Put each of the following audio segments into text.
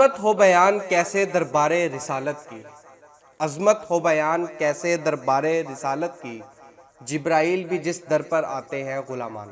عظمت ہو بیان کیسے دربار رسالت کی، عظمت ہو بیان کیسے دربار رسالت کی، جبرائیل بھی جس در پر آتے ہیں غلامان۔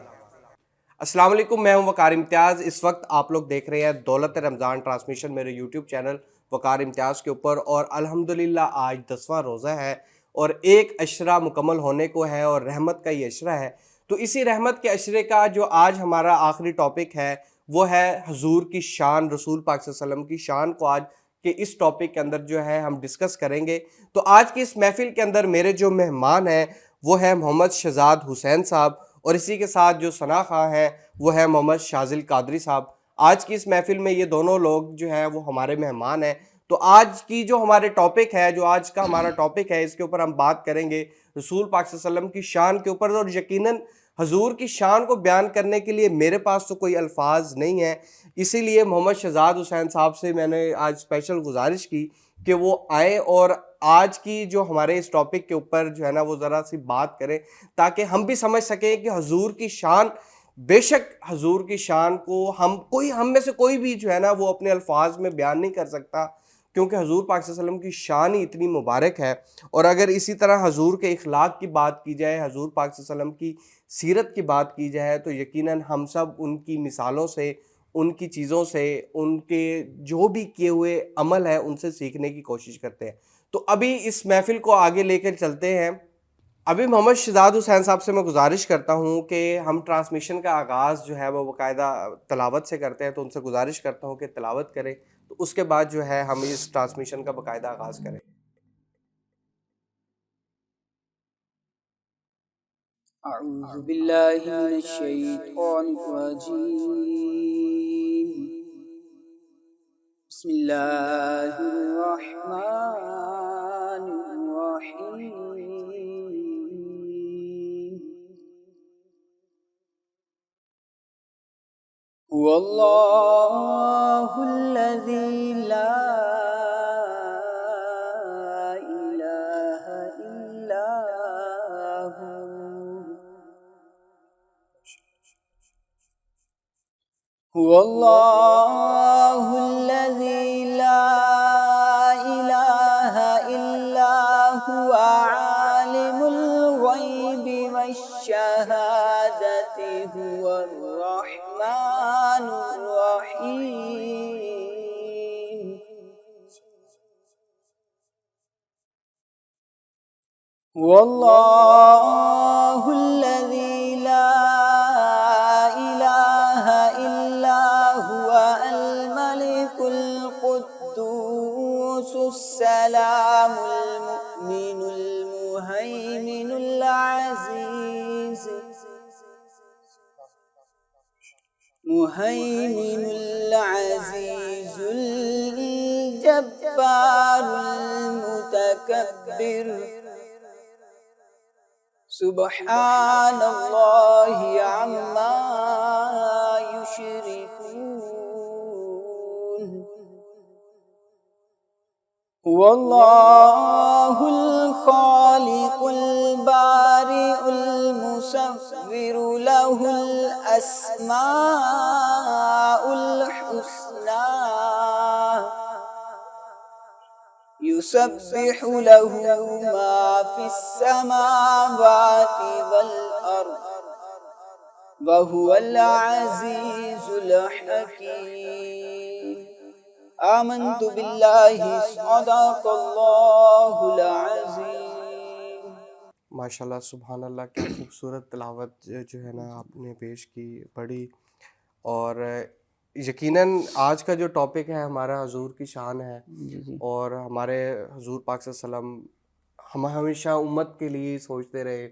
السلام علیکم، میں ہوں وقار امتیاز۔ اس وقت آپ لوگ دیکھ رہے ہیں دولت رمضان ٹرانسمیشن میرے یوٹیوب چینل وقار امتیاز کے اوپر، اور الحمدللہ آج 10واں روزہ ہے اور ایک عشرہ مکمل ہونے کو ہے اور رحمت کا یہ عشرہ ہے۔ تو اسی رحمت کے عشرے کا جو آج ہمارا آخری ٹاپک ہے وہ ہے حضور کی شان، رسول پاک صلی اللہ علیہ وسلم کی شان کو آج کے اس ٹاپک کے اندر جو ہے ہم ڈسکس کریں گے۔ تو آج کی اس محفل کے اندر میرے جو مہمان ہیں وہ ہے محمد شہزاد حسین صاحب، اور اسی کے ساتھ جو ثنا خاں ہیں وہ ہے محمد شاذل قادری صاحب۔ آج کی اس محفل میں یہ دونوں لوگ جو ہیں وہ ہمارے مہمان ہیں۔ تو آج کی جو ہمارے ٹاپک ہے، جو آج کا ہمارا ٹاپک ہے، اس کے اوپر ہم بات کریں گے رسول پاک صلی اللہ علیہ وسلم کی شان کے اوپر، اور یقیناً حضور کی شان کو بیان کرنے کے لیے میرے پاس تو کوئی الفاظ نہیں ہیں، اسی لیے محمد شہزاد حسین صاحب سے میں نے آج اسپیشل گزارش کی کہ وہ آئیں اور آج کی جو ہمارے اس ٹاپک کے اوپر جو ہے نا وہ ذرا سی بات کریں، تاکہ ہم بھی سمجھ سکیں کہ حضور کی شان، بے شک حضور کی شان کو ہم میں سے کوئی بھی جو ہے نا وہ اپنے الفاظ میں بیان نہیں کر سکتا، کیونکہ حضور پاک صلی اللہ علیہ وسلم کی شان ہی اتنی مبارک ہے۔ اور اگر اسی طرح حضور کے اخلاق کی بات کی جائے، حضور پاک صلی اللہ علیہ وسلم کی سیرت کی بات کی جائے، تو یقیناً ہم سب ان کی مثالوں سے، ان کی چیزوں سے، ان کے جو بھی کیے ہوئے عمل ہیں ان سے سیکھنے کی کوشش کرتے ہیں۔ تو ابھی اس محفل کو آگے لے کر چلتے ہیں۔ ابھی محمد شہزاد حسین صاحب سے میں گزارش کرتا ہوں کہ ہم ٹرانسمیشن کا آغاز جو ہے وہ باقاعدہ تلاوت سے کرتے ہیں، تو ان سے گزارش کرتا ہوں کہ تلاوت کریں، تو اس کے بعد جو ہے ہم اس ٹرانسمیشن کا باقاعدہ آغاز کریں۔ اعوذ باللہ من الشیطان الرجیم، بسم اللہ الرحمن الرحیم۔ هو اللہ الذی لا الہ الا هو، هو اللہ الذی لا الہ الا هو عالم الغیب والشہادۃ هو الرحمن الرحیم۔ هو اللہ الذی لا السلام المؤمن المهيمن العزيز الجبار المتكبر، سبحان الله عما يشركون۔ هو اللہ الخالق البارئ المصور، له الاسماء الحسنى، يسبح له ما في السماوات والأرض، وهو العزيز الحكيم۔ آمنت باللہ صدق اللہ العظیم۔ ماشاءاللہ، سبحان اللہ، کیا خوبصورت تلاوت جو ہے نا آپ نے پیش کی، پڑھی۔ اور یقیناً آج کا جو ٹاپک ہے ہمارا حضور کی شان ہے، اور ہمارے حضور پاک صلی اللہ علیہ وسلم ہم ہمیشہ امت کے لیے ہی سوچتے رہے،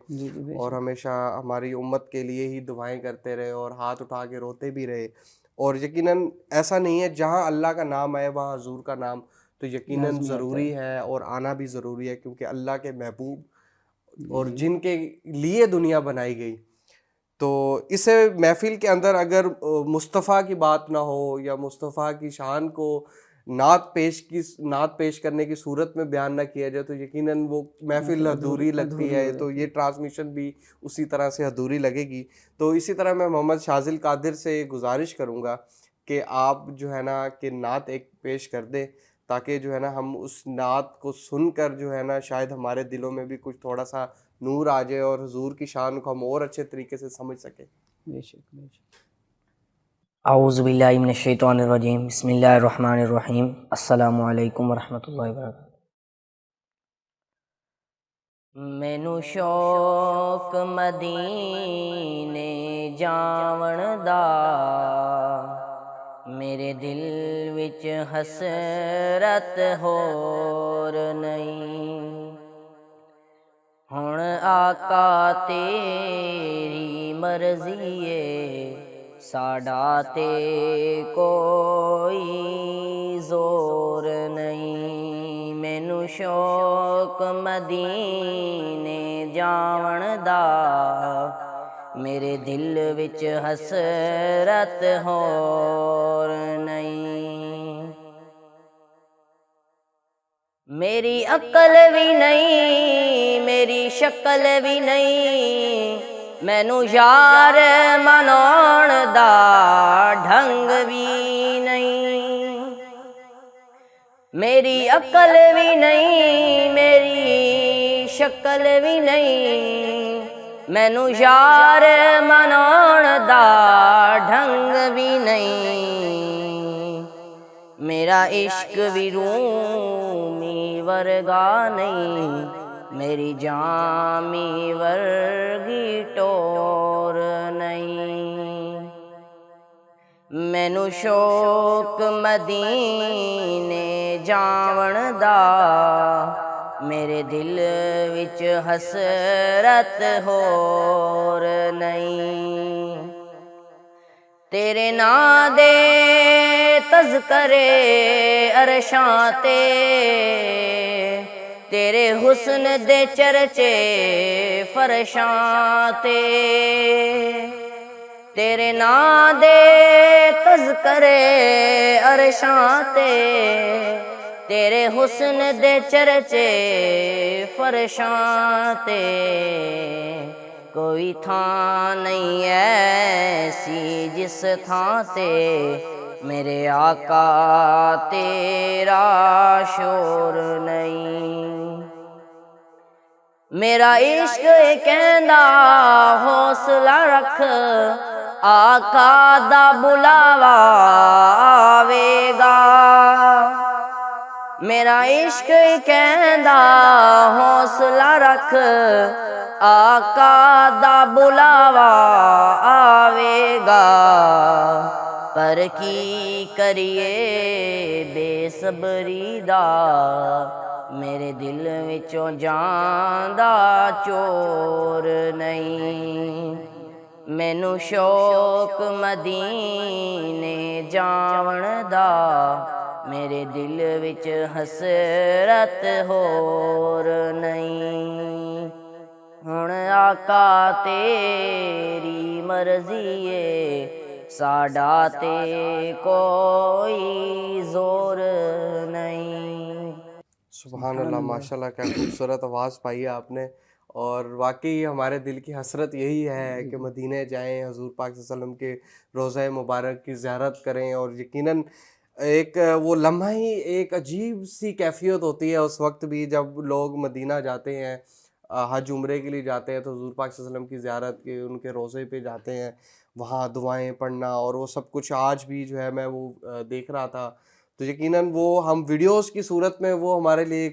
اور ہمیشہ ہماری امت کے لیے ہی دعائیں کرتے رہے اور ہاتھ اٹھا کے روتے بھی رہے۔ اور یقیناً ایسا نہیں ہے، جہاں اللہ کا نام آئے وہاں حضور کا نام تو یقیناً ضروری ہے، اور آنا بھی ضروری ہے، کیونکہ اللہ کے محبوب اور جن کے لیے دنیا بنائی گئی۔ تو اس محفل کے اندر اگر مصطفیٰ کی بات نہ ہو یا مصطفیٰ کی شان کو نعت پیش کرنے کی صورت میں بیان نہ کیا جائے تو یقیناً وہ محفل ادھوری لگتی ہے، تو یہ ٹرانسمیشن بھی اسی طرح سے ادھوری لگے گی۔ تو اسی طرح میں محمد شاذل قادر سے گزارش کروں گا کہ آپ جو ہے نا کہ نعت ایک پیش کر دیں، تاکہ جو ہے نا ہم اس نعت کو سن کر جو ہے نا شاید ہمارے دلوں میں بھی کچھ تھوڑا سا نور آ جائے اور حضور کی شان کو ہم اور اچھے طریقے سے سمجھ سکیں۔ بے شک بے شک۔ اعوذ باللہ من الشیطان الرجیم، بسم اللہ الرحمن الرحیم، السلام علیکم ورحمۃ اللہ وبرکاتہ۔ مینوں شوق مدینے جاون دا، میرے دل وچ حسرت ہور نہیں، ہن آقا تیری مرضی ہے، ساڈا تے کوئی زور نہیں، مینوں شوق مدینے جاون دا، میرے دل وچ حسرت ہور نہیں، میری عقل بھی نہیں، میری شکل بھی نہیں، مینوں یار مناون دا ڈھنگ بھی نہیں، میری عقل بھی نہیں، میری شکل بھی نہیں، مینوں یار مناون دا ڈھنگ بھی نہیں، میرا عشق بھی رومی ورگا نہیں، میری جامی ورگی ٹور نہیں، مینوں شوق مدینے جاون دا، میرے دل وچ حسرت ہور نہیں، تیرے ناں دے تذکرے عرشاں تے، تیرے حسن دے چرچے فرشاں تے، تیرے ناں دے تذکرے عرشاں تے، تیرے حسن دے چرچے فرشاں تے، کوئی تھاں نہیں ایسی جس تھاں تے میرے آقا تیرا شور نہیں، میرا عشق کہندا حوصلہ رکھ، آقا دا بلاوا آوے گا، میرا عشق کہندا حوصلہ رکھ، آقا دا بلاوا آوے گا، پر کی کریے بے صبری دا، میرے دل وچوں جان دا چور نہیں، مینوں شوق مدینے جاون دا، میرے دل وچ حسرت ہور نہیں، ہن آقا تیری مرضی ہے، ساڈا تے کوئی زور نہیں۔ سبحان اللہ، ماشاءاللہ، کیا خوبصورت آواز پائی ہے آپ نے، اور واقعی ہمارے دل کی حسرت یہی ہے کہ مدینے جائیں، حضور پاک صلی اللہ علیہ وسلم کے روضہ مبارک کی زیارت کریں، اور یقیناً ایک وہ لمحہ ہی ایک عجیب سی کیفیت ہوتی ہے اس وقت بھی جب لوگ مدینہ جاتے ہیں، حج عمرے کے لیے جاتے ہیں، تو حضور پاک صلی اللہ علیہ وسلم کی زیارت کے ان کے روضے پہ جاتے ہیں، وہاں دعائیں پڑھنا اور وہ سب کچھ آج بھی جو ہے میں وہ دیکھ رہا تھا، تو یقیناً وہ ہم ویڈیوز کی صورت میں وہ ہمارے لیے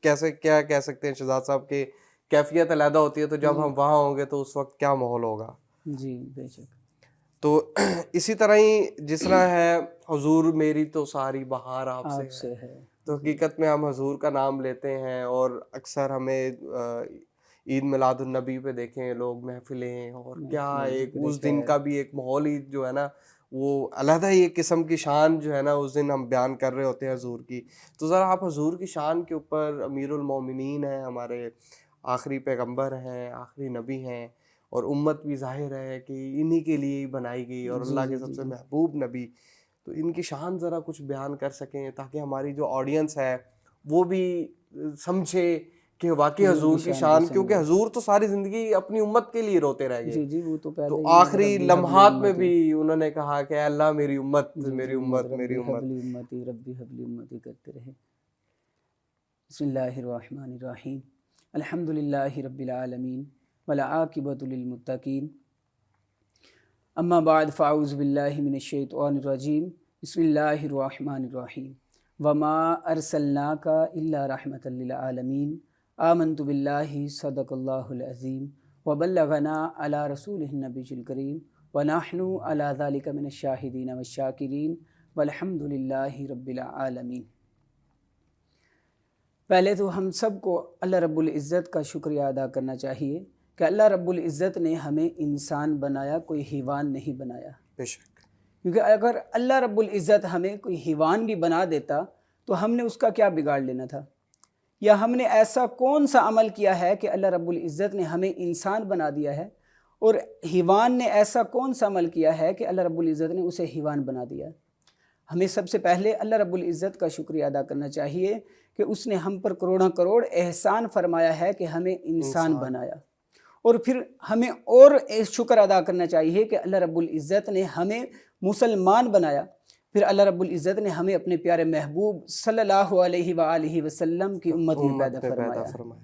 کیسے کیا کہہ سکتے ہیں شہزاد صاحب کہ کیفیت علیحدہ ہوتی ہے، تو جب ہم وہاں ہوں گے تو اس وقت کیا ماحول ہوگا۔ جی بے شک۔ تو اسی طرح ہی جس طرح ہے حضور میری تو ساری بہار آپ آپ سے سے ہے، ہے، تو حقیقت میں ہم حضور کا نام لیتے ہیں، اور اکثر ہمیں عید میلاد النبی پہ دیکھیں لوگ محفلیں، اور کیا ایک اس دن کا بھی ایک ماحول ہی جو ہے نا وہ علیحدہ ہی ایک قسم کی شان جو ہے نا اس دن ہم بیان کر رہے ہوتے ہیں حضور کی، تو ذرا آپ حضور کی شان کے اوپر، امیر المومنین ہیں، ہمارے آخری پیغمبر ہیں، آخری نبی ہیں، اور امت بھی ظاہر ہے کہ انہی کے لیے ہی بنائی گئی اور اللہ کے سب سے محبوب نبی، تو ان کی شان ذرا کچھ بیان کر سکیں تاکہ ہماری جو آڈینس ہے وہ بھی سمجھے کہ واقعی حضور کی شان، کیونکہ حضور تو ساری زندگی اپنی امت کے لیے روتے رہ گئے. جی جی وہ تو پہلے تو آخری لمحات میں بھی انہوں نے کہا کہ اے اللہ میری امت میری امت میری امت. حبلی امتی ربی حبلی امتی کرتے رہے. بسم اللہ الرحمن الرحیم. الحمد للہ رب العالمین والعاقبۃ للمتقین. اما بعد فاعوذ باللہ من الشیطان الرجیم. بسم اللہ الرحمن الرحیم. وما ارسلناک الا رحمۃ للعالمین. آمنت باللہ صدق اللہ العظیم وبلغنا علی رسولہ النبی الکریم ونحن علی ذلک من الشاہدین والشاکرین والحمد للہ رب العالمین. پہلے تو ہم سب کو اللہ رب العزت کا شکریہ ادا کرنا چاہیے کہ اللہ رب العزت نے ہمیں انسان بنایا، کوئی حیوان نہیں بنایا. بے شک. کیونکہ اگر اللہ رب العزت ہمیں کوئی حیوان بھی بنا دیتا تو ہم نے اس کا کیا بگاڑ لینا تھا؟ یا ہم نے ایسا کون سا عمل کیا ہے کہ اللہ رب العزت نے ہمیں انسان بنا دیا ہے، اور حیوان نے ایسا کون سا عمل کیا ہے کہ اللہ رب العزت نے اسے حیوان بنا دیا؟ ہمیں سب سے پہلے اللہ رب العزت کا شکریہ ادا کرنا چاہیے کہ اس نے ہم پر کروڑوں کروڑ احسان فرمایا ہے کہ ہمیں انسان بنایا. اور پھر ہمیں اور شکر ادا کرنا چاہیے کہ اللہ رب العزت نے ہمیں مسلمان بنایا. پھر اللہ رب العزت نے ہمیں اپنے پیارے محبوب صلی اللہ علیہ وآلہ وسلم کی امت میں پیدا فرمایا.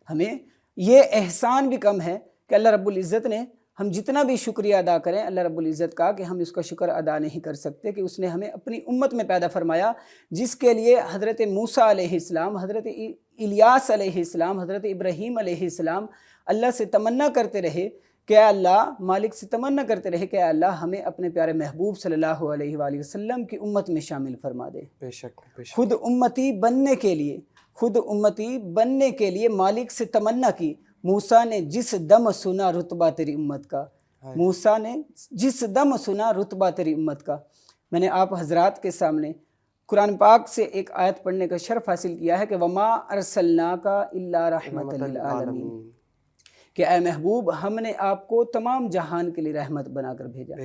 ہمیں یہ احسان بھی کم ہے کہ اللہ رب العزت نے، ہم جتنا بھی شکریہ ادا کریں اللہ رب العزت کا، کہ ہم اس کا شکر ادا نہیں کر سکتے کہ اس نے ہمیں اپنی امت میں پیدا فرمایا، جس کے لیے حضرت موسیٰ علیہ السلام، حضرت الیاس علیہ السلام، حضرت ابراہیم علیہ السلام اللہ سے تمنا کرتے رہے کہ اے اللہ، مالک سے تمنا کرتے رہے کہ اے اللہ ہمیں اپنے پیارے محبوب صلی اللہ علیہ وآلہ وسلم کی امت میں شامل فرما دے. بے شک بے شک. خود امتی بننے کے لیے مالک سے تمنا کی. موسیٰ نے جس دم سنا رتبہ تیری امت کا، موسیٰ نے جس دم سنا رتبہ تیری امت کا. میں نے آپ حضرات کے سامنے قرآن پاک سے ایک آیت پڑھنے کا شرف حاصل کیا ہے کہ وما ارسلناک الا رحمۃ للعالمین، کہ اے محبوب ہم نے آپ کو تمام جہان کے لیے رحمت بنا کر بھیجا.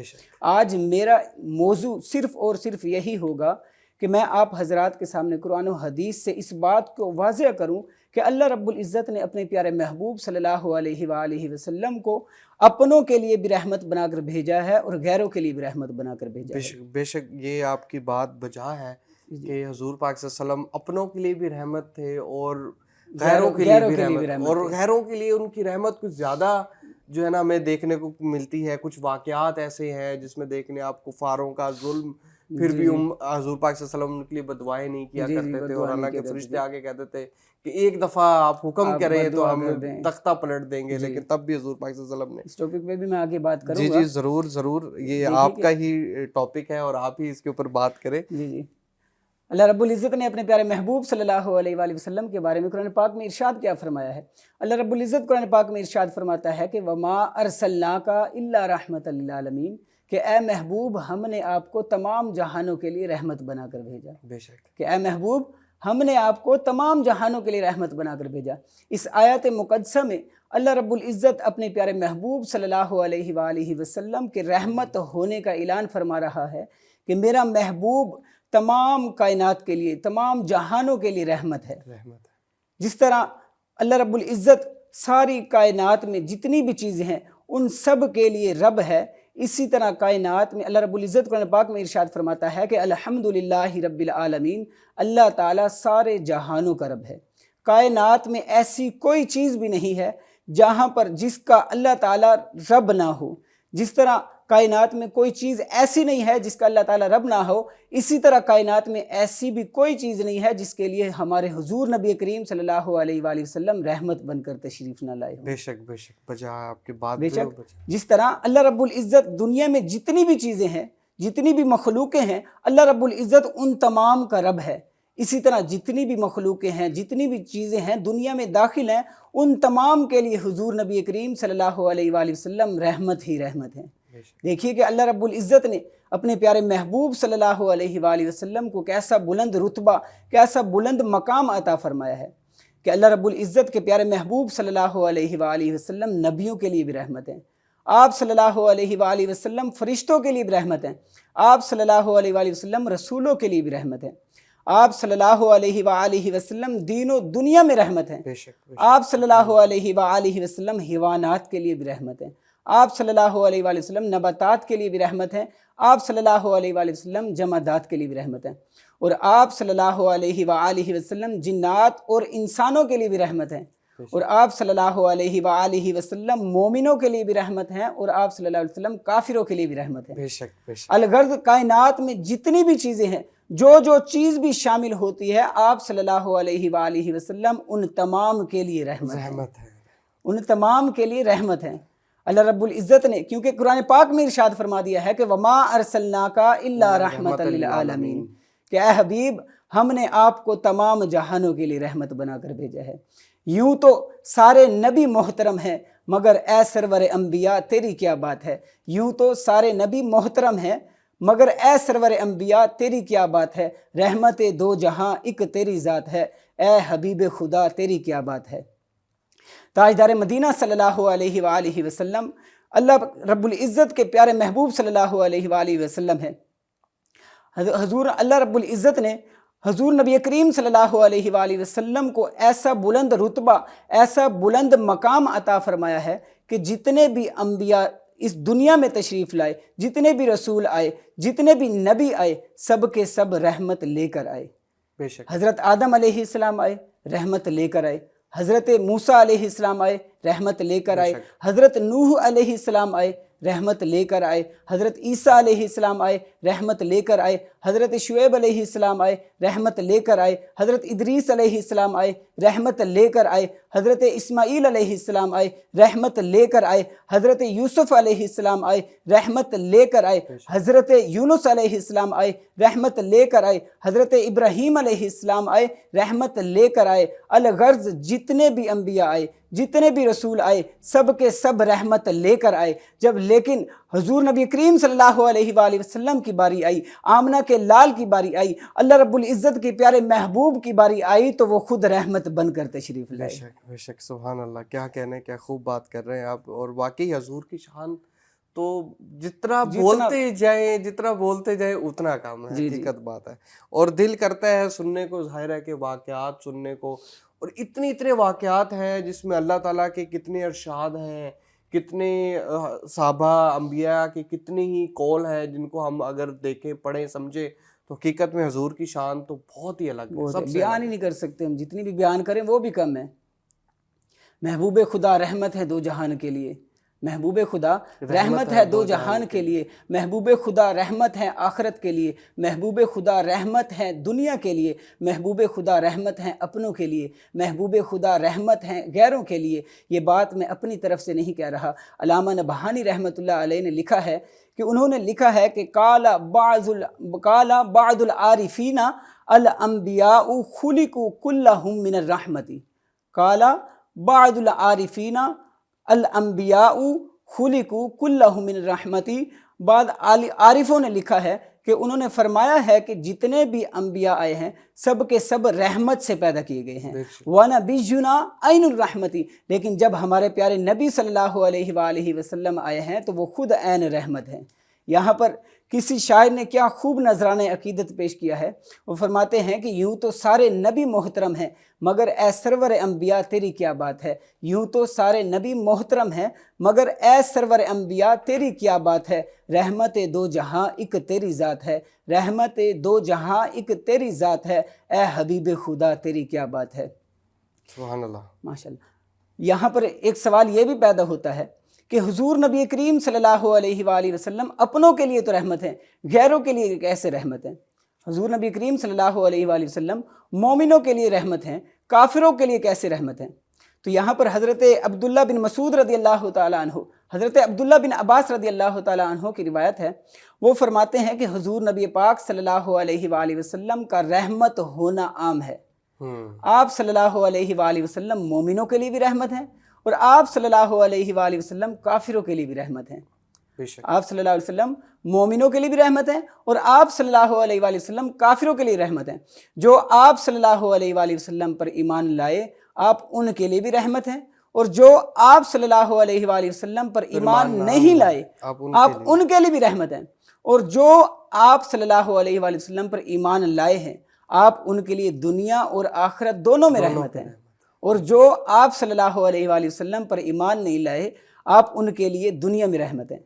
آج میرا موضوع صرف اور صرف یہی ہوگا کہ میں آپ حضرات کے سامنے قرآن و حدیث سے اس بات کو واضح کروں کہ اللہ رب العزت نے اپنے پیارے محبوب صلی اللہ علیہ وآلہ وسلم کو اپنوں کے لیے بھی رحمت بنا کر بھیجا ہے اور غیروں کے لیے بھی رحمت بنا کر بھیجا ہے. بے شک یہ آپ کی بات بجا ہے کہ حضور پاک صلی اللہ علیہ وسلم اپنوں کے لیے بھی رحمت تھے اور غیروں کے لیے بھی رحمت، اور غیروں کے لیے ان کی رحمت کچھ زیادہ جو ہے نا ہمیں دیکھنے کو ملتی ہے. کچھ واقعات ایسے ہیں جس میں دیکھنے آپ کفاروں کا ظلم، پھر بھی حضور پاک صلی اللہ علیہ وسلم کے لیے بدوائیں نہیں کیا کرتے تھے، اور اللہ کے فرشتے آگے کہتے تھے کہ ایک دفعہ آپ حکم کریں تو ہم تختہ پلٹ دیں گے، لیکن تب بھی حضور پاک صلی اللہ علیہ وسلم نے اس ٹاپک پہ بھی میں آگے بات کروں گا. جی ضرور ضرور، یہ آپ کا ہی ٹاپک ہے اور آپ ہی اس کے اوپر بات کریں. جی. اللہ رب العزت نے اپنے پیارے محبوب صلی اللہ علیہ وآلہ وسلم کے بارے میں قرآن پاک میں ارشاد کیا فرمایا ہے؟ اللہ رب العزت قرآن پاک میں ارشاد فرماتا ہے کہ وما ارسلناک الا رحمۃ للعالمین، کہ اے محبوب ہم نے آپ کو تمام جہانوں کے لیے رحمت بنا کر بھیجا. بے شک کہ اے محبوب ہم نے آپ کو تمام جہانوں کے لیے رحمت بنا کر بھیجا. اس آیت مقدسہ میں اللہ رب العزت اپنے پیارے محبوب صلی اللہ علیہ وآلہ وسلم کے رحمت ہونے کا اعلان فرما رہا ہے کہ میرا محبوب تمام کائنات کے لیے، تمام جہانوں کے لیے رحمت ہے. جس طرح اللہ رب العزت ساری کائنات میں جتنی بھی چیزیں ہیں ان سب کے لیے رب ہے، اسی طرح کائنات میں اللہ رب العزت قرآن پاک میں ارشاد فرماتا ہے کہ الحمدللہ رب العالمین، اللہ تعالیٰ سارے جہانوں کا رب ہے. کائنات میں ایسی کوئی چیز بھی نہیں ہے جہاں پر جس کا اللہ تعالیٰ رب نہ ہو. جس طرح کائنات میں کوئی چیز ایسی نہیں ہے جس کا اللہ تعالیٰ رب نہ ہو، اسی طرح کائنات میں ایسی بھی کوئی چیز نہیں ہے جس کے لیے ہمارے حضور نبی کریم صلی اللہ علیہ وآلہ وسلم رحمت بن کر تشریف نہ لائے ہوں. بے شک بے شک، بجا آپ کی بات. بے شک جس طرح اللہ رب العزت دنیا میں جتنی بھی چیزیں ہیں، جتنی بھی مخلوقیں ہیں، اللہ رب العزت ان تمام کا رب ہے. اسی طرح جتنی بھی مخلوقیں ہیں، جتنی بھی چیزیں ہیں دنیا میں داخل ہیں، ان تمام کے لیے حضور نبی کریم صلی اللہ علیہ وآلہ وسلم رحمت ہی رحمت ہیں. دیکھیے کہ اللہ رب العزت نے اپنے پیارے محبوب صلی اللہ علیہ وآلہ وسلم کو کیسا بلند رتبہ، کیسا بلند مقام عطا فرمایا ہے کہ اللہ رب العزت کے پیارے محبوب صلی اللہ علیہ وآلہ وسلم نبیوں کے لیے بھی رحمت ہیں. آپ صلی اللہ علیہ وآلہ وسلم فرشتوں کے لیے بھی رحمت ہیں. آپ صلی اللہ علیہ وآلہ وسلم رسولوں کے لیے بھی رحمت ہیں. آپ صلی اللہ علیہ وآلہ وسلم دین و دنیا میں رحمت ہیں۔ بے شک آپ صلی اللہ علیہ وآلہ وسلم حیوانات کے لیے بھی رحمت ہیں۔ آپ صلی اللہ علیہ وآلہ وسلم نباتات کے لیے بھی رحمت ہیں۔ آپ صلی اللہ علیہ وآلہ وسلم جمادات کے لیے بھی رحمت ہیں، اور آپ صلی اللہ علیہ وآلہ وسلم جنات اور انسانوں کے لیے بھی رحمت ہیں، اور آپ صلی اللہ علیہ وآلہ وسلم مومنوں کے لیے بھی رحمت ہیں، اور آپ صلی اللہ علیہ وسلم کافروں کے لیے بھی رحمت ہیں۔ بے شک بے شک الغرض کائنات میں جتنی بھی چیزیں ہیں، جو چیز بھی شامل ہوتی ہے، آپ صلی اللہ علیہ وآلہ وسلم ان تمام کے لیے رحمت رحمت ہے۔ ان تمام کے لیے رحمت ہیں۔ اللہ رب العزت نے کیونکہ قرآن پاک میں ارشاد فرما دیا ہے کہ وما ارسلناک الا رحمت للعالمین، کہ اے حبیب ہم نے آپ کو تمام جہانوں کے لیے رحمت بنا کر بھیجا ہے۔ یوں تو سارے نبی محترم ہیں، مگر اے سرور انبیاء تیری کیا بات ہے۔ یوں تو سارے نبی محترم ہیں، مگر اے سرور انبیاء تیری کیا بات ہے۔ رحمت دو جہاں ایک تیری ذات ہے، اے حبیب خدا تیری کیا بات ہے۔ تاجدار مدینہ صلی اللہ علیہ وآلہ وسلم اللہ رب العزت کے پیارے محبوب صلی اللہ علیہ وآلہ وسلم ہے۔ حضور اللہ رب العزت نے حضور نبی کریم صلی اللہ علیہ وآلہ وسلم کو ایسا بلند رتبہ، ایسا بلند مقام عطا فرمایا ہے کہ جتنے بھی انبیاء اس دنیا میں تشریف لائے، جتنے بھی رسول آئے، جتنے بھی نبی آئے، سب کے سب رحمت لے کر آئے۔ بے شک حضرت آدم علیہ السلام آئے، رحمت لے کر آئے۔ حضرت موسیٰ علیہ السلام آئے، رحمت لے کر آئے۔ حضرت نوح علیہ السلام آئے، رحمت لے کر آئے۔ حضرت عیسیٰ علیہ السلام آئے، رحمت لے کر آئے۔ حضرت شعیب علیہ السلام آئے، رحمت لے کر آئے۔ حضرت ادریس علیہ السلام آئے، رحمت لے کر آئے۔ حضرت اسماعیل علیہ السلام آئے، رحمت لے کر آئے۔ حضرت یوسف علیہ السلام آئے، رحمت لے کر آئے۔ حضرت یونس علیہ السلام آئے، رحمت لے کر آئے۔ حضرت ابراہیم علیہ السلام آئے، رحمت لے کر آئے۔ الغرض جتنے بھی انبیاء آئے، جتنے بھی رسول آئے، سب کے سب رحمت لے کر آئے۔ جب لیکن حضور نبی کریم صلی اللہ علیہ وآلہ وسلم کی باری آئی، آمنہ کے لال کی باری آئی، اللہ رب العزت کے پیارے محبوب کی باری آئی، تو وہ خود رحمت بن کر تشریف بے لائے۔ شک بے شک سبحان اللہ، کیا کہنے، کیا خوب بات کر رہے ہیں آپ۔ اور واقعی حضور کی شان تو جتنا بولتے جائیں اتنا کم ہے، حقیقت بات ہے۔ اور دل کرتا ہے سننے کو، ظاہر ہے کہ واقعات سننے کو، اور اتنے واقعات ہیں جس میں اللہ تعالیٰ کے کتنے ارشاد ہیں، کتنے صحابہ انبیاء کے کتنی ہی قول ہیں جن کو ہم اگر دیکھیں، پڑھیں، سمجھیں تو حقیقت میں حضور کی شان تو بہت ہی الگ ہے، سب سے بیان ہی نہیں کر سکتے ہم، جتنی بھی بیان کریں وہ بھی کم ہے۔ محبوب خدا رحمت ہے دو جہان کے لیے، محبوب خدا رحمت ہے دو جہان کے لیے، محبوب خدا رحمت ہے آخرت کے لیے، محبوب خدا رحمت ہے دنیا کے لیے، محبوب خدا رحمت ہے اپنوں کے لیے، محبوب خدا رحمت ہے غیروں کے لیے۔ یہ بات میں اپنی طرف سے نہیں کہہ رہا، علامہ نبہانی رحمۃ اللہ علیہ نے لکھا ہے کہ انہوں نے لکھا ہے کہ قال بعض العارفین الانبیاء خلقوا کلہم من الرحمت، قال بعض العارفین الانبیاء خلقوا کلہم من الرحمت۔ بعض عارفوں نے لکھا ہے کہ انہوں نے فرمایا ہے کہ جتنے بھی انبیاء آئے ہیں سب کے سب رحمت سے پیدا کیے گئے ہیں۔ وَنَبِيُّنَا عَيْنُ الرحمتی، لیکن جب ہمارے پیارے نبی صلی اللہ علیہ وآلہ وسلم آئے ہیں تو وہ خود عین رحمت ہیں۔ یہاں پر کسی شاعر نے کیا خوب نذرانہ عقیدت پیش کیا ہے، وہ فرماتے ہیں کہ یوں تو سارے نبی محترم ہیں، مگر اے سرور انبیاء تیری کیا بات ہے۔ یوں تو سارے نبی محترم ہیں، مگر اے سرور انبیاء تیری کیا بات ہے۔ رحمت دو جہاں ایک تیری ذات ہے، رحمت دو جہاں ایک تیری ذات ہے، اے حبیب خدا تیری کیا بات ہے۔ سبحان اللہ، ماشاءاللہ۔ یہاں پر ایک سوال یہ بھی پیدا ہوتا ہے کہ حضور نبی کریم صلی اللہ علیہ وآلہ وسلم اپنوں کے لیے تو رحمت ہیں، غیروں کے لیے کیسے رحمت ہیں؟ حضور نبی کریم صلی اللہ علیہ وآلہ وسلم مومنوں کے لیے رحمت ہیں، کافروں کے لیے کیسے رحمت ہیں؟ تو یہاں پر حضرت عبداللہ بن مسعود رضی اللہ تعالیٰ عنہ، حضرت عبداللہ بن عباس رضی اللہ تعالیٰ عنہ کی روایت ہے، وہ فرماتے ہیں کہ حضور نبی پاک صلی اللہ علیہ وآلہ وسلم کا رحمت ہونا عام ہے۔ آپ صلی اللہ علیہ وآلہ وسلم مومنوں کے لیے بھی رحمت ہیں، اور آپ صلی اللہ علیہ وآلہ وسلم کافروں کے لیے بھی رحمت ہیں۔ آپ صلی اللہ علیہ وسلم مومنوں کے لیے بھی رحمت ہیں، اور آپ صلی اللہ علیہ وآلہ وسلم کافروں کے لیے رحمت ہیں۔ جو آپ صلی اللہ علیہ وآلہ وسلم پر ایمان لائے آپ ان کے لیے بھی رحمت ہیں، اور جو آپ صلی اللہ علیہ وآلہ وسلم پر ایمان نہیں لائے آپ ان کے لیے بھی رحمت ہیں، اور جو آپ صلی اللہ علیہ وآلہ وسلم پر ایمان لائے ہیں آپ ان کے لیے دنیا اور آخرت دونوں میں رحمت ہیں، اور جو آپ صلی اللہ علیہ وآلہ وسلم پر ایمان نہیں لائے آپ ان کے لیے دنیا میں رحمت ہیں،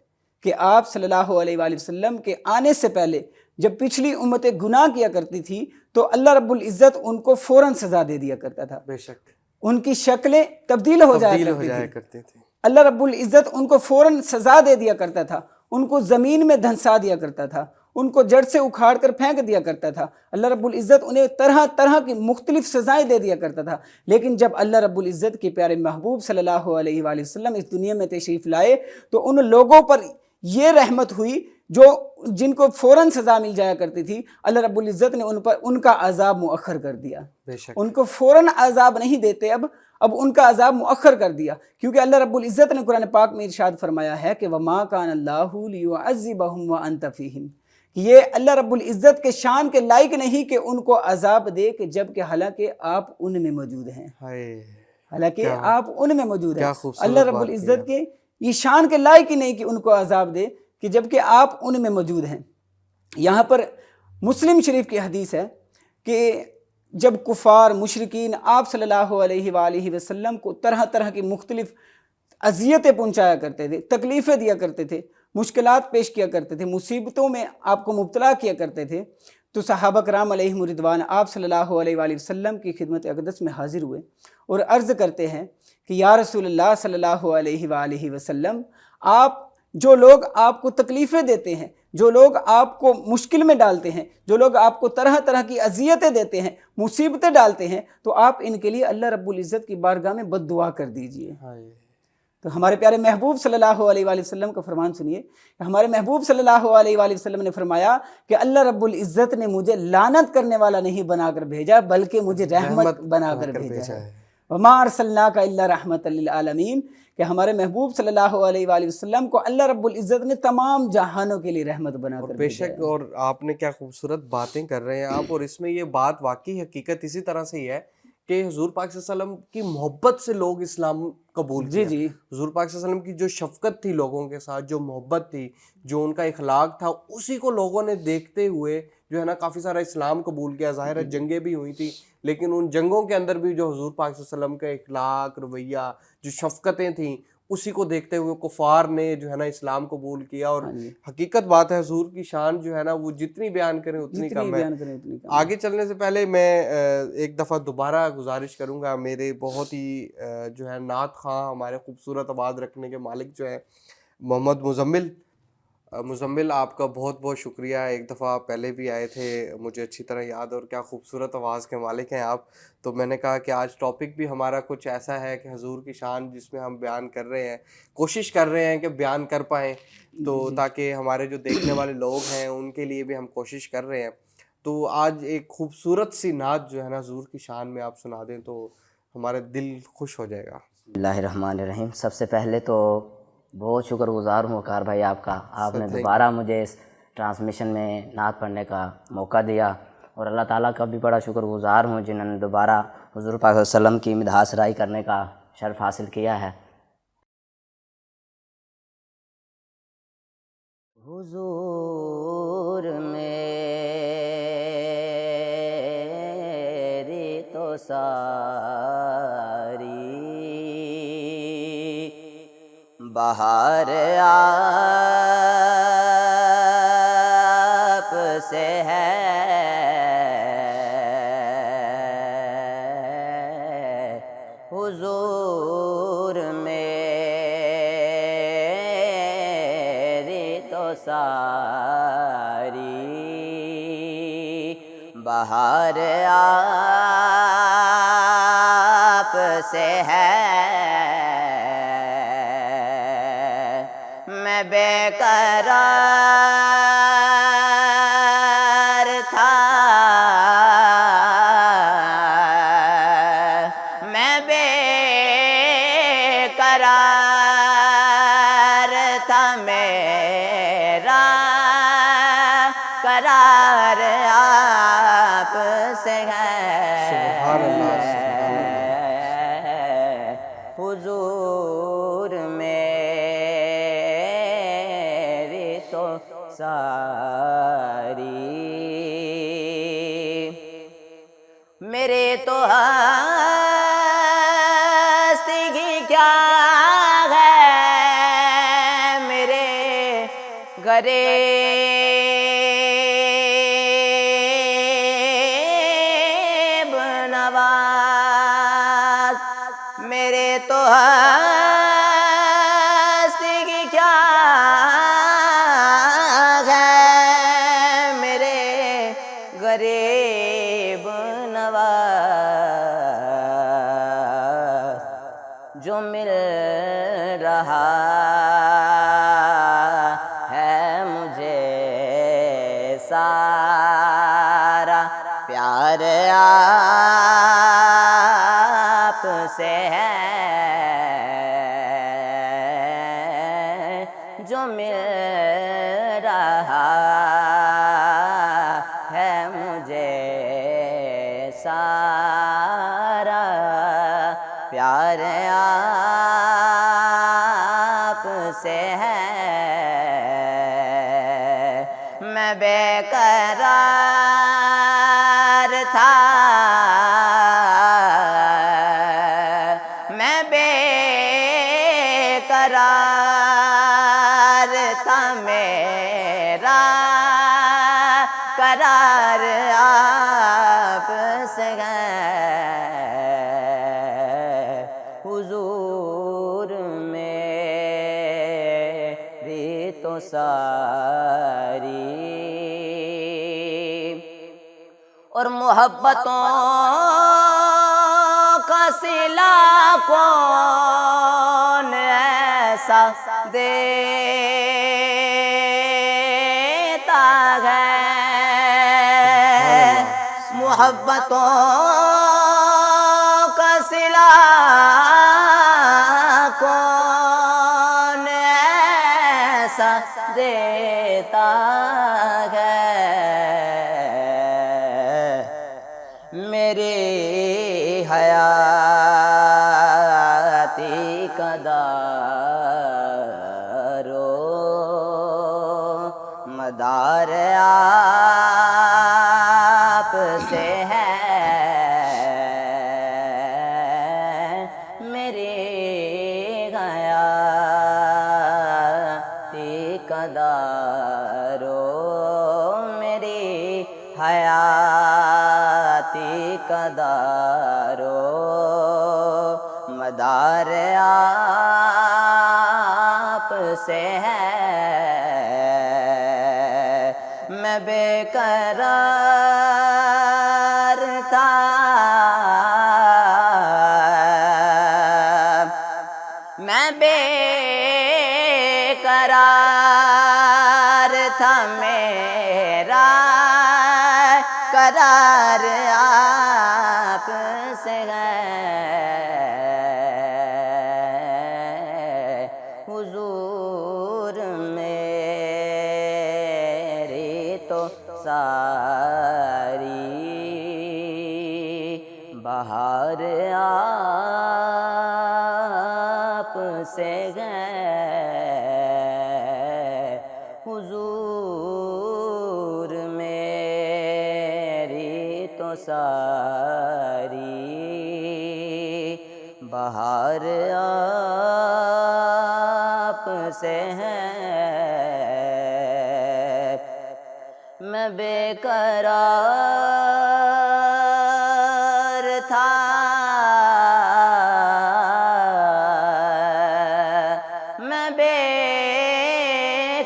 کہ آپ صلی اللہ علیہ وآلہ وسلم کے آنے سے پہلے جب پچھلی امتیں گناہ کیا کرتی تھی تو اللہ رب العزت ان کو فوراً سزا دے دیا کرتا تھا، بے شک ان کی شکلیں تبدیل ہو جایا کرتی تھی، اللہ رب العزت ان کو فوراً سزا دے دیا کرتا تھا، ان کو زمین میں دھنسا دیا کرتا تھا، ان کو جڑ سے اکھاڑ کر پھینک دیا کرتا تھا، اللہ رب العزت انہیں طرح طرح کی مختلف سزائیں دے دیا کرتا تھا۔ لیکن جب اللہ رب العزت کے پیارے محبوب صلی اللہ علیہ وآلہ وسلم اس دنیا میں تشریف لائے تو ان لوگوں پر یہ رحمت ہوئی جو جن کو فوراً سزا مل جایا کرتی تھی، اللہ رب العزت نے ان پر ان کا عذاب مؤخر کر دیا، بے شک ان کو فوراً عذاب نہیں دیتے، اب ان کا عذاب مؤخر کر دیا، کیونکہ اللہ رب العزت نے قرآن پاک میں ارشاد فرمایا ہے کہ وَمَا كَانَ اللَّهُ لِيُعَذِّبَهُمْ وَأَنْتَ فِيهِمْ، کہ یہ اللہ رب العزت کے شان کے لائق نہیں کہ ان کو عذاب دے کہ جبکہ حالانکہ آپ ان میں موجود ہیں، حالانکہ آپ ان میں موجود ہیں، اللہ رب العزت کے یہ شان کے لائق ہی نہیں کہ ان کو عذاب دے کہ جبکہ آپ ان میں موجود ہیں۔ یہاں پر مسلم شریف کی حدیث ہے کہ جب کفار مشرکین آپ صلی اللہ علیہ وآلہ وسلم کو طرح طرح کی مختلف اذیتیں پہنچایا کرتے تھے، تکلیفیں دیا کرتے تھے، مشکلات پیش کیا کرتے تھے، مصیبتوں میں آپ کو مبتلا کیا کرتے تھے، تو صحابہ کرام علیہم رضوان آپ صلی اللہ علیہ وآلہ وسلم کی خدمت اقدس میں حاضر ہوئے اور عرض کرتے ہیں کہ یا رسول اللہ صلی اللہ علیہ وآلہ وسلم، آپ جو لوگ آپ کو تکلیفیں دیتے ہیں، جو لوگ آپ کو مشکل میں ڈالتے ہیں، جو لوگ آپ کو طرح طرح کی اذیتیں دیتے ہیں، مصیبتیں ڈالتے ہیں، تو آپ ان کے لیے اللہ رب العزت کی بارگاہ میں بد دعا کر دیجئے۔ تو ہمارے پیارے محبوب صلی اللہ علیہ وآلہ وسلم کا فرمان سنیے، ہمارے محبوب صلی اللہ علیہ وآلہ وسلم نے فرمایا کہ اللہ رب العزت نے مجھے لعنت کرنے والا نہیں بنا کر بھیجا بلکہ مجھے رحمت بنا کر بھیجا ہے۔ وَمَا أَرْسَلْنَاكَ إِلَّا رَحْمَةً لِلْعَالَمِينَ، کہ ہمارے محبوب صلی اللہ علیہ وآلہ وسلم کو اللہ رب العزت نے تمام جہانوں کے لیے رحمت بنا کر بے بھیجا ہے۔ شک، اور آپ نے کیا خوبصورت باتیں کر رہے ہیں آپ، اور اس میں یہ بات واقعی حقیقت اسی طرح سے ہی ہے کہ حضور پاک صلی اللہ علیہ وسلم کی محبت سے لوگ اسلام قبول کیا۔ جی حضور پاک صلی اللہ علیہ وسلم کی جو شفقت تھی لوگوں کے ساتھ، جو محبت تھی، جو ان کا اخلاق تھا، اسی کو لوگوں نے دیکھتے ہوئے جو ہے نا کافی سارا اسلام قبول کیا۔ ظاہر ہے جنگیں بھی ہوئی تھی، لیکن ان جنگوں کے اندر بھی جو حضور پاک صلی اللہ علیہ وسلم کا اخلاق، رویہ، جو شفقتیں تھیں، اسی کو دیکھتے ہوئے کفار نے جو ہے نا اسلام قبول کیا۔ اور حقیقت بات ہے حضور کی شان جو ہے نا وہ جتنی بیان کریں اتنی کم ہے۔ آگے چلنے سے پہلے میں ایک دفعہ دوبارہ گزارش کروں گا، میرے بہت ہی جو ہے نعت خواں، ہمارے خوبصورت آواز رکھنے کے مالک جو ہے محمد مزمل، آپ کا بہت بہت شکریہ۔ ایک دفعہ پہلے بھی آئے تھے، مجھے اچھی طرح یاد، اور کیا خوبصورت آواز کے مالک ہیں آپ۔ تو میں نے کہا کہ آج ٹاپک بھی ہمارا کچھ ایسا ہے کہ حضور کی شان جس میں ہم بیان کر رہے ہیں، کوشش کر رہے ہیں کہ بیان کر پائیں، تو تاکہ ہمارے جو دیکھنے والے لوگ ہیں ان کے لیے بھی ہم کوشش کر رہے ہیں۔ تو آج ایک خوبصورت سی نعت جو ہے نا حضور کی شان میں آپ سنا دیں تو ہمارا دل خوش ہو جائے گا۔ بسم اللہ الرحمن الرحیم۔ سب سے پہلے تو بہت شکر گزار ہوں وقار بھائی آپ کا، آپ نے دوبارہ مجھے اس ٹرانسمیشن میں نعت پڑھنے کا موقع دیا، اور اللہ تعالیٰ کا بھی بڑا شکر گزار ہوں جنہوں نے دوبارہ حضور پاک صلی اللہ علیہ وسلم کی مدح سرائی کرنے کا شرف حاصل کیا ہے۔ حضور میری تو ساری بہار آپ سے ہے، حضور میری تو ساری بہار آپ سے ہے، میں بے قرار تھا، میں بے قرار تھا، میرا قرار آپ سے ہے۔ سبحان اللہ، سبحان اللہ۔ حضور میری تو ساری ہستی کی کیا ہے میرے غریب نواز، میرے تو ہستی کی کیا ہے میرے غریب نواز، جو مل رہا ہے مجھے سارا پیار آپ سے ہے، جو مل رہا ہے مجھے سارا پیار آپ سے ہے، میں بے قرار تھا، میں بے قرار تھا، میرا قرار آپ سے ہے، حضور میری تو ساری اور محبتوں کا صلہ کون ایسا دیتا ہے، محبتوں کا صلہ کون ایسا دیتا ہے، میری حیاتی کا دار و مدار آپ سے ہے، میری حیاتی کا دار و میری حیاتی کا دار و مدار آپ سے ہے، میں بے قرار تھا، میں بے قرار تھا، میرا قرار آپ سے ہے، حضور میری تو ساری بہار آپ سے ہے، حضور میری تو ساری بہار آپ سے ہے، میں بے قرار تھا، میں بے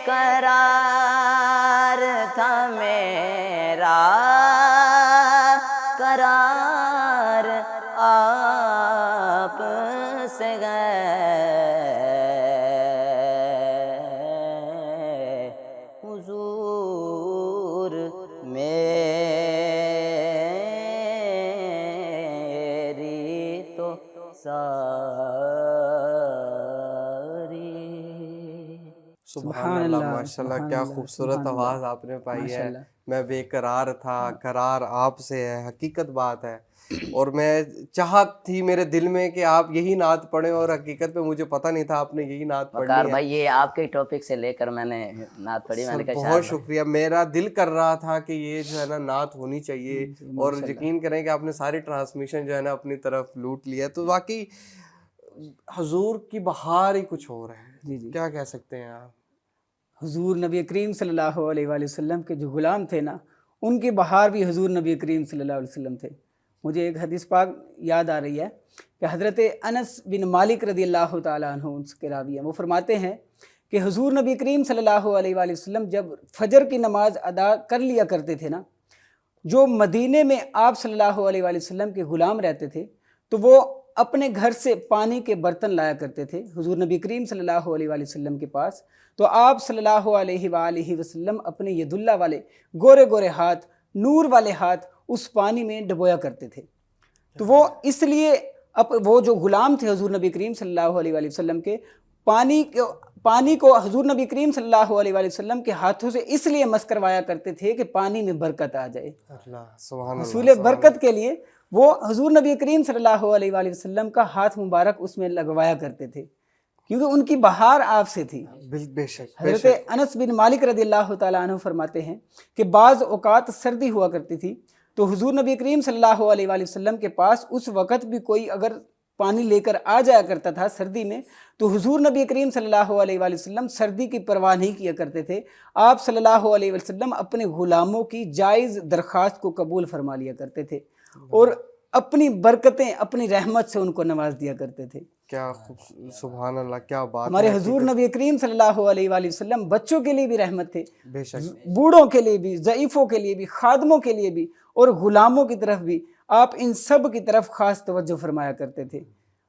قرار تھا، میرا قرار آپ سے ہے، حضور میری تو ساری سبحان اللہ، ماشاء اللہ، کیا خوبصورت آواز آپ نے پائی ہے۔ میں بے قرار تھا، قرار آپ سے ہے، حقیقت بات ہے اور میں چاہت تھی میرے دل میں کہ آپ یہی نعت پڑھیں، اور حقیقت میں مجھے پتہ نہیں تھا آپ نے یہی نعت پڑھنی وقار ہے. بھائی یہ آپ کے ٹاپک سے لے کر میں نے نعت پڑھی، میں سر نے کہا بہت شکریہ، میرا دل کر رہا تھا کہ یہ جو ہے نا نعت ہونی چاہیے، اور یقین کریں کہ آپ نے ساری ٹرانسمیشن جو ہے نا اپنی طرف لوٹ لیا. تو واقعی حضور کی بہار ہی کچھ اور ہے. کیا کہہ سکتے ہیں آپ؟ حضور نبی کریم صلی اللہ علیہ وآلہ وسلم کے جو غلام تھے نا، ان کی بہار بھی حضور نبی کریم صلی اللہ علیہ وسلم تھے. مجھے ایک حدیث پاک یاد آ رہی ہے کہ حضرت انس بن مالک رضی اللہ تعالیٰ عنہ ان کے راوی ہیں، وہ فرماتے ہیں کہ حضور نبی کریم صلی اللہ علیہ وآلہ وسلم جب فجر کی نماز ادا کر لیا کرتے تھے نا، جو مدینے میں آپ صلی اللہ علیہ وآلہ وسلم کے غلام رہتے تھے تو وہ اپنے گھر سے پانی کے برتن لایا کرتے تھے حضور نبی کریم صلی اللہ علیہ وآلہ وسلم کے پاس. تو آپ صلی اللہ علیہ وآلہ وسلم اپنے ید اللہ والے گورے گورے ہاتھ، نور والے ہاتھ اس پانی میں ڈبویا کرتے تھے. تو وہ اس لیے وہ جو غلام تھے حضور نبی کریم صلی اللہ علیہ وآلہ وسلم کے، پانی کو حضور نبی کریم صلی اللہ علیہ وآلہ وسلم کے ہاتھوں سے اس لیے مس کروایا کرتے تھے کہ پانی میں برکت آ جائے. حصول برکت کے لیے وہ حضور نبی کریم صلی اللہ علیہ وآلہ وسلم کا ہاتھ مبارک اس میں لگوایا کرتے تھے، کیونکہ ان کی بہار آپ سے تھی. بے شک. حضرت انس بن مالک رضی اللہ تعالیٰ عنہ فرماتے ہیں کہ بعض اوقات سردی ہوا کرتی تھی تو حضور نبی کریم صلی اللہ علیہ وآلہ وسلم کے پاس اس وقت بھی کوئی اگر پانی لے کر آ جایا کرتا تھا سردی میں، تو حضور نبی کریم صلی اللہ علیہ وآلہ وسلم سردی کی پرواہ نہیں کیا کرتے تھے. آپ صلی اللہ علیہ وسلم اپنے غلاموں کی جائز درخواست کو قبول فرما لیا کرتے تھے اور اپنی برکتیں، اپنی رحمت سے ان کو نواز دیا کرتے تھے. کیا سبحان اللہ، کیا بات. ہمارے حضور نبی کریم صلی اللہ علیہ وآلہ وسلم بچوں کے لیے بھی رحمت تھے، بے شک، بوڑھوں کے لیے بھی، ضعیفوں کے لیے بھی، خادموں کے لیے بھی، اور غلاموں کی طرف بھی. آپ ان سب کی طرف خاص توجہ فرمایا کرتے تھے.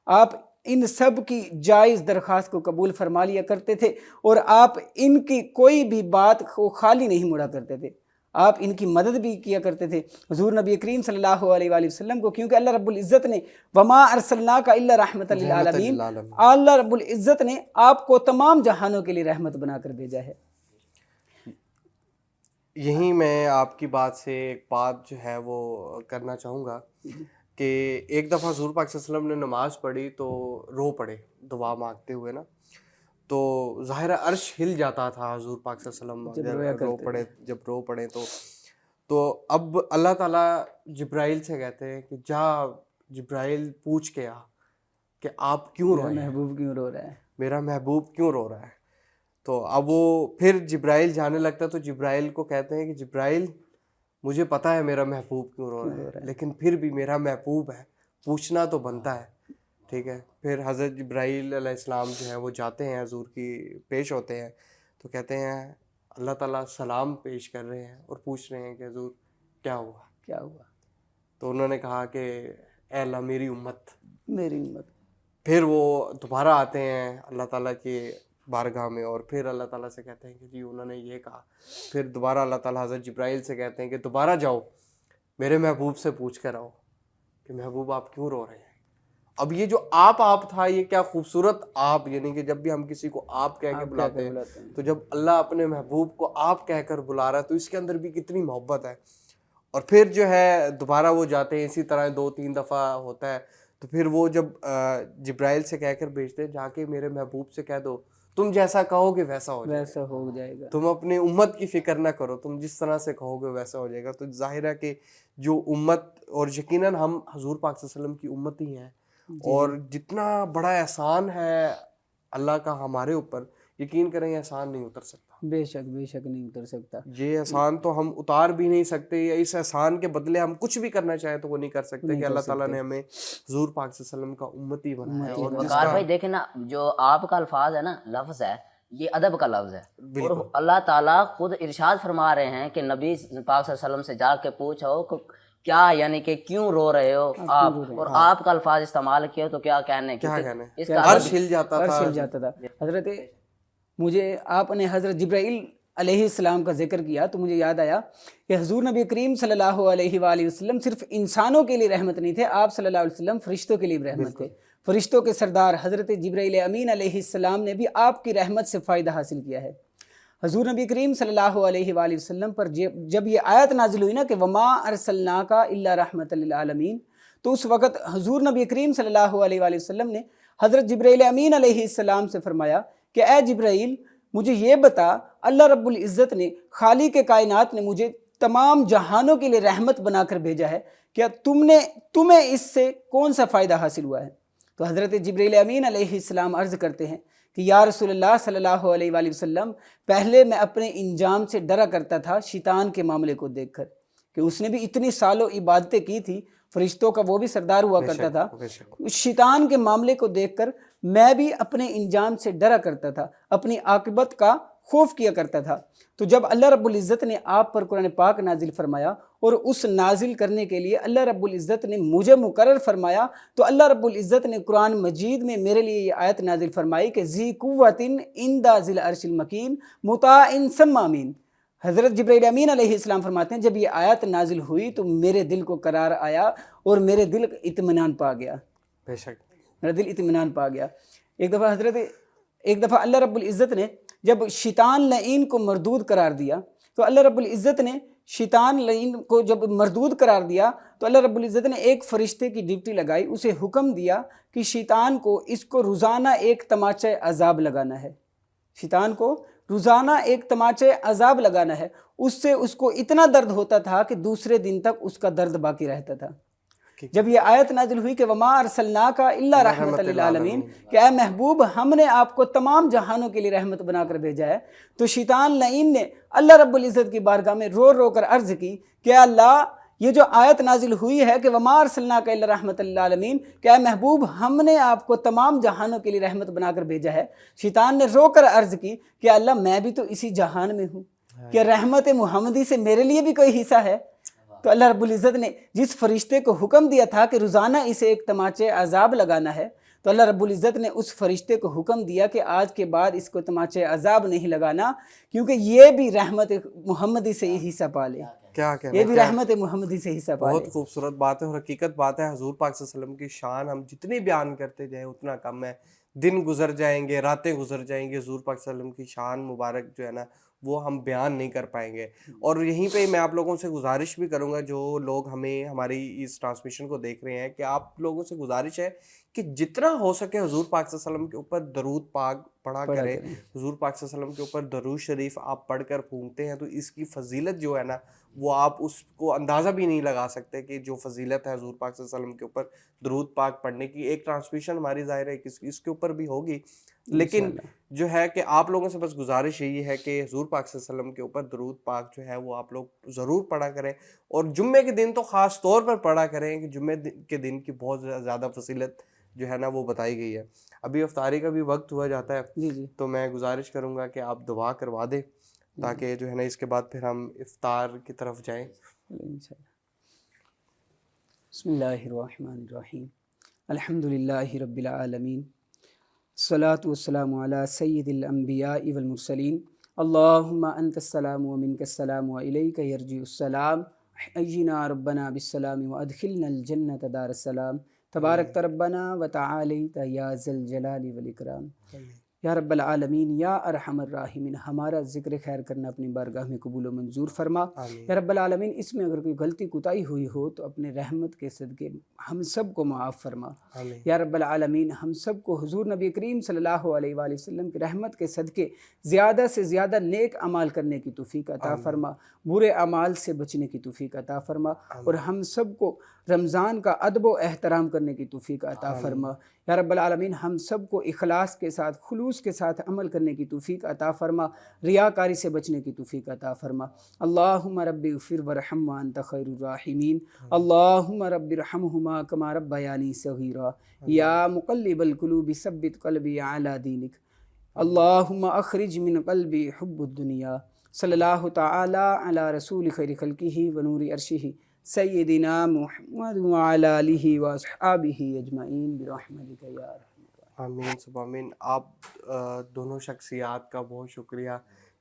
آپ ان سب کی جائز درخواست کو قبول فرما لیا کرتے تھے اور آپ ان کی کوئی بھی بات کو خالی نہیں موڑا کرتے تھے. آپ ان کی مدد بھی کیا کرتے تھے حضور نبی کریم صلی اللہ علیہ وآلہ وسلم کو، کیونکہ اللہ رب العزت نے وما ارسلناک الا رحمۃ للعالمین، اللہ رب العزت نے آپ کو تمام جہانوں کے لیے رحمت بنا کر بھیجا ہے. یہیں میں آپ کی بات سے ایک بات جو ہے وہ کرنا چاہوں گا کہ ایک دفعہ حضور پاک صلی اللہ علیہ وسلم نے نماز پڑھی تو رو پڑے دعا مانگتے ہوئے نا، تو ظاہر عرش ہل جاتا تھا حضور پاک صلی اللہ علیہ وسلم جب رو پڑے تو اب اللہ تعالیٰ جبرائیل سے کہتے ہیں کہ جا جبرائیل پوچھ کے آ کہ آپ کیوں رو رہے ہیں، محبوب کیوں رو رہا ہے، میرا محبوب کیوں رو رہا ہے. تو اب وہ پھر جبرائیل جانے لگتا تو جبرائیل کو کہتے ہیں کہ جبرائیل مجھے پتا ہے میرا محبوب کیوں رو رہا ہے، لیکن پھر بھی میرا محبوب ہے، پوچھنا تو بنتا ہے. ٹھیک ہے. پھر حضرت جبرائیل علیہ السلام جو ہیں وہ جاتے ہیں حضور کی پیش ہوتے ہیں تو کہتے ہیں اللہ تعالیٰ سلام پیش کر رہے ہیں اور پوچھ رہے ہیں کہ حضور کیا ہوا. تو انہوں نے کہا کہ اے اللہ میری امت. پھر وہ دوبارہ آتے ہیں اللہ تعالیٰ کی بارگاہ میں اور پھر اللہ تعالیٰ سے کہتے ہیں کہ جی انہوں نے یہ کہا. پھر دوبارہ اللہ تعالیٰ حضرت جبرائیل سے کہتے ہیں کہ دوبارہ جاؤ میرے محبوب سے پوچھ کر آؤ کہ محبوب آپ کیوں رو رہے ہیں. اب یہ جو آپ تھا یہ کیا خوبصورت آپ، یعنی کہ جب بھی ہم کسی کو آپ کہہ کے بلاتے ہیں تو جب اللہ اپنے محبوب کو آپ کہہ کر بلا رہا ہے تو اس کے اندر بھی کتنی محبت ہے. اور پھر جو ہے دوبارہ وہ جاتے ہیں، اسی طرح 2-3 دفعہ ہوتا ہے. تو پھر وہ جب جبرائیل سے کہہ کر بھیجتے ہیں جا کے میرے محبوب سے کہہ دو تم جیسا کہو گے ویسا ہو جائے گا، تم اپنی امت کی فکر نہ کرو، تم جس طرح سے کہو گے ویسا ہو جائے گا. تو ظاہر ہے کہ جو امت، اور یقیناً ہم حضور پاک صلی اللہ علیہ وسلم کی امت ہی ہیں، اور جتنا بڑا احسان ہے اللہ کا ہمارے اوپر، یقین کریں احسان نہیں اتر سکتا. بے شک نہیں اتر سکتا. یہ احسان تو ہم اتار بھی نہیں سکتے، یا اس احسان کے بدلے ہم کچھ بھی کرنا چاہیں تو وہ نہیں کر سکتے کہ اللہ تعالیٰ نے ہمیں حضور پاک صلی اللہ علیہ وسلم کا امتی بنایا. اور وقار بھائی دیکھیں نا، جو آپ کا الفاظ ہے نا، لفظ ہے، یہ ادب کا لفظ ہے، اور اللہ تعالیٰ خود ارشاد فرما رہے ہیں کہ نبی پاک صلی اللہ علیہ وسلم سے جا کے پوچھو کیا، یعنی کہ کیوں رو رہے ہو آپ، اور آپ کا الفاظ استعمال کیا تو کیا کہنے، عرش ہل جاتا تھا. حضرت مجھے آپ نے حضرت جبرائیل علیہ السلام کا ذکر کیا تو مجھے یاد آیا کہ حضور نبی کریم صلی اللہ علیہ وآلہ وسلم صرف انسانوں کے لیے رحمت نہیں تھے، آپ صلی اللہ علیہ وسلم فرشتوں کے لیے بھی رحمت تھے. فرشتوں کے سردار حضرت جبرائیل امین علیہ السلام نے بھی آپ کی رحمت سے فائدہ حاصل کیا ہے. حضور نبی کریم صلی اللہ علیہ وآلہ وسلم پر جب یہ آیت نازل ہوئی نا کہ وما ارسلناک الا رحمۃ للعالمین، تو اس وقت حضور نبی کریم صلی اللہ علیہ وآلہ وسلم نے حضرت جبرائیل امین علیہ السلام سے فرمایا کہ اے جبرائیل مجھے یہ بتا، اللہ رب العزت نے، خالق کائنات نے مجھے تمام جہانوں کے لیے رحمت بنا کر بھیجا ہے، کیا تمہیں اس سے کون سا فائدہ حاصل ہوا ہے؟ تو حضرت جبرائیل امین علیہ السلام عرض کرتے ہیں کہ یا رسول اللہ صلی اللہ علیہ وآلہ وسلم، پہلے میں اپنے انجام سے ڈرا کرتا تھا شیطان کے معاملے کو دیکھ کر، کہ اس نے بھی اتنی سالوں عبادتیں کی تھی، فرشتوں کا وہ بھی سردار ہوا کرتا تھا، اس شیطان کے معاملے کو دیکھ کر میں بھی اپنے انجام سے ڈرا کرتا تھا، اپنی عاقبت کا خوف کیا کرتا تھا۔ تو جب اللہ رب العزت نے آپ پر قرآن پاک نازل فرمایا اور اس نازل کرنے کے لیے اللہ رب العزت نے مجھے مقرر فرمایا، تو اللہ رب العزت نے قرآن مجید میں میرے لیے یہ آیت نازل فرمائی کہ ذی قوۃ عند ذی العرش المکین مطاع ثم امین۔ حضرت جبرائیل امین علیہ السلام فرماتے ہیں جب یہ آیت نازل ہوئی تو میرے دل کو قرار آیا اور میرے دل اطمینان پا گیا، بے شک میرا دل اطمینان پا گیا۔ ایک دفعہ اللہ رب العزت نے جب شیطان لعین کو مردود قرار دیا، تو اللہ رب العزت نے شیطان لعین کو جب مردود قرار دیا تو اللہ رب العزت نے ایک فرشتے کی ڈیوٹی لگائی، اسے حکم دیا کہ شیطان کو اس کو روزانہ ایک تماچہ عذاب لگانا ہے، شیطان کو روزانہ ایک تماچے عذاب لگانا ہے۔ اس سے اس کو اتنا درد ہوتا تھا کہ دوسرے دن تک اس کا درد باقی رہتا تھا۔ جب یہ آیت نازل ہوئی کہ وما ارسلناک الا رحمۃ للعالمین، کہ اے محبوب ہم نے آپ کو تمام جہانوں کے لیے رحمت بنا کر بھیجا ہے، تو شیطان لعین نے اللہ رب العزت کی بارگاہ میں رو رو کر عرض کی کہ اللہ یہ جو آیت نازل ہوئی ہے کہ وما ارسلناک الا رحمۃ للعالمین، کہ اے محبوب ہم نے آپ کو تمام جہانوں کے لیے رحمت بنا کر بھیجا ہے، شیطان نے رو کر عرض کی کہ اللہ میں بھی تو اسی جہان میں ہوں، کہ رحمت محمدی سے میرے لیے بھی کوئی حصہ ہے؟ تو اللہ رب العزت نے جس فرشتے کو حکم دیا تھا کہ روزانہ اسے ایک تماچے عذاب لگانا ہے، تو اللہ رب العزت نے اس فرشتے کو حکم دیا کہ آج کے بعد اس کو تماچے عذاب نہیں لگانا، کیونکہ یہ بھی رحمت محمدی سے ہی حصہ پا لے، کیا یہ بھی رحمت محمدی سے حصہ پا لے۔ بہت خوبصورت بات ہے اور حقیقت بات ہے، حضور پاک صلی اللہ علیہ وسلم کی شان ہم جتنی بیان کرتے جائیں اتنا کم ہے، دن گزر جائیں گے، راتیں گزر جائیں گے، حضور پاک صلی اللہ علیہ وسلم کی شان مبارک جو ہے نا وہ ہم بیان نہیں کر پائیں گے۔ اور یہیں پہ میں آپ لوگوں سے گزارش بھی کروں گا، جو لوگ ہمیں ہماری اس ٹرانسمیشن کو دیکھ رہے ہیں، کہ آپ لوگوں سے گزارش ہے کہ جتنا ہو سکے حضور پاک صلی اللہ علیہ وسلم کے اوپر درود پاک پڑھا کریں۔ حضور پاک صلی اللہ علیہ وسلم کے اوپر درود شریف آپ پڑھ کر پھونکتے ہیں تو اس کی فضیلت جو ہے نا وہ آپ اس کو اندازہ بھی نہیں لگا سکتے، کہ جو فضیلت ہے حضور پاک صلی اللہ علیہ وسلم کے اوپر درود پاک پڑھنے کی۔ ایک ٹرانسمیشن ہماری ظاہر ہے اس کے اوپر بھی ہوگی، لیکن جو ہے کہ آپ لوگوں سے بس گزارش یہی ہے کہ حضور پاک صلی اللہ علیہ وسلم کے اوپر درود پاک جو ہے وہ آپ لوگ ضرور پڑھا کریں، اور جمعے کے دن تو خاص طور پر پڑھا کریں، کہ جمعے کے دن کی بہت زیادہ فضیلت جو ہے نا وہ بتائی گئی ہے۔ ابھی افطاری کا بھی وقت ہوا جاتا ہے، تو میں گزارش کروں گا کہ آپ دعا کروا دیں تاکہ جو ہے نا اس کے بعد پھر ہم افطار کی طرف جائیں۔ بسم اللہ الرحمن الرحیم، الحمد للہ رب العالمین، الصلاۃ والسلام علی سید الانبیاء والمرسلین، اللہم انت السلام ومنک السلام والیک یرجع السلام، حینا ربنا بالسلام وادخلنا الجنۃ دار السلام، تبارک ربنا وتعالیت یا ذی الجلال والاکرام۔ یا رب العالمین، یا ارحم الراحمین، ہمارا ذکر خیر کرنا اپنی بارگاہ میں قبول و منظور فرما۔ یا رب العالمین، اس میں اگر کوئی غلطی کوتاہی ہوئی ہو تو اپنے رحمت کے صدقے ہم سب کو معاف فرما۔ یا رب العالمین، ہم سب کو حضور نبی کریم صلی اللہ علیہ وآلہ وسلم کی رحمت کے صدقے زیادہ سے زیادہ نیک اعمال کرنے کی توفیق عطا فرما، برے اعمال سے بچنے کی توفیق عطا فرما، اور ہم سب کو رمضان کا ادب و احترام کرنے کی توفیق عطا فرما۔ یا رب العالمین، ہم سب کو اخلاص کے ساتھ، خلوص کے ساتھ عمل کرنے کی توفیق عطا فرما، ریاکاری سے بچنے کی توفیق عطا فرما۔ اللہم رب اغفر ورحم وانت خیر الراحمین، اللہم رب ارحمہما کما ربیانی صغیرا، یا مقلب القلوب ثبت قلبی علی دینک، اللہم اخرج من قلبی حب الدنیا۔ صلی اللہ تعالی علی رسول خیر خلقہ ونور عرشہ سیدنا محمد وعلی آلہ واصحابہ اجمعین برحمتک یا ارحم۔ آمین سب آمین۔ آپ دونوں شخصیات کا بہت شکریہ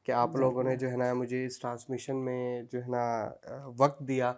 کہ آپ لوگوں نے جو ہے نا مجھے اس ٹرانسمیشن میں جو ہے نا وقت دیا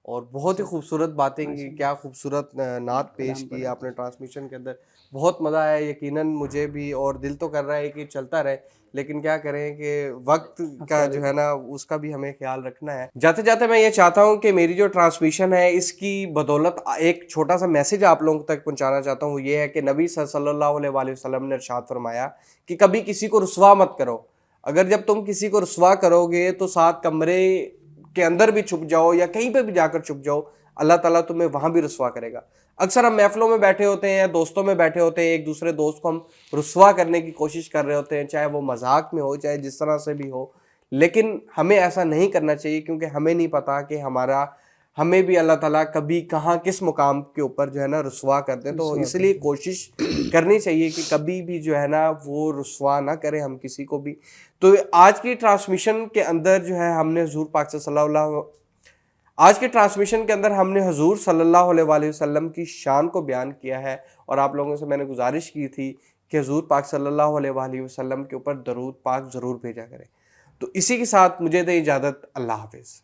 اور بہت ہی خوبصورت باتیں کی, کیا خوبصورت نعت پیش کی آپ نے ٹرانسمیشن کے اندر, بہت مزہ آیا یقیناً مجھے بھی, اور دل تو کر رہا ہے کہ چلتا رہے, لیکن کیا کریں کہ وقت کا جو ہے نا اس کا بھی ہمیں خیال رکھنا ہے. جاتے جاتے میں یہ چاہتا ہوں کہ میری جو ٹرانسمیشن ہے اس کی بدولت ایک چھوٹا سا میسج آپ لوگوں تک پہنچانا چاہتا ہوں. وہ یہ ہے کہ نبی صلی اللہ علیہ وآلہ وسلم نے ارشاد فرمایا کہ کبھی کسی کو رسوا مت کرو. اگر جب تم کسی کو رسوا کرو گے تو 7 کمرے کے اندر بھی چھپ جاؤ یا کہیں پہ بھی جا کر چھپ جاؤ, اللہ تعالیٰ تمہیں وہاں بھی رسوا کرے گا. اکثر ہم محفلوں میں بیٹھے ہوتے ہیں, دوستوں میں بیٹھے ہوتے ہیں, ایک دوسرے دوست کو ہم رسوا کرنے کی کوشش کر رہے ہوتے ہیں, چاہے وہ مذاق میں ہو چاہے جس طرح سے بھی ہو, لیکن ہمیں ایسا نہیں کرنا چاہیے کیونکہ ہمیں نہیں پتا کہ ہمیں بھی اللہ تعالیٰ کبھی کہاں کس مقام کے اوپر جو ہے نا رسوا کر دیں. تو اس لیے کوشش کرنی چاہیے کہ کبھی بھی جو ہے نا وہ رسوا نہ کریں ہم کسی کو بھی. تو آج کی ٹرانسمیشن کے اندر جو ہے ہم نے حضور پاک ہم نے حضور صلی اللہ علیہ وآلہ وسلم کی شان کو بیان کیا ہے, اور آپ لوگوں سے میں نے گزارش کی تھی کہ حضور پاک صلی اللہ علیہ وآلہ وسلم کے اوپر درود پاک ضرور بھیجا کریں. تو اسی کے ساتھ مجھے دے اجازت, اللہ حافظ.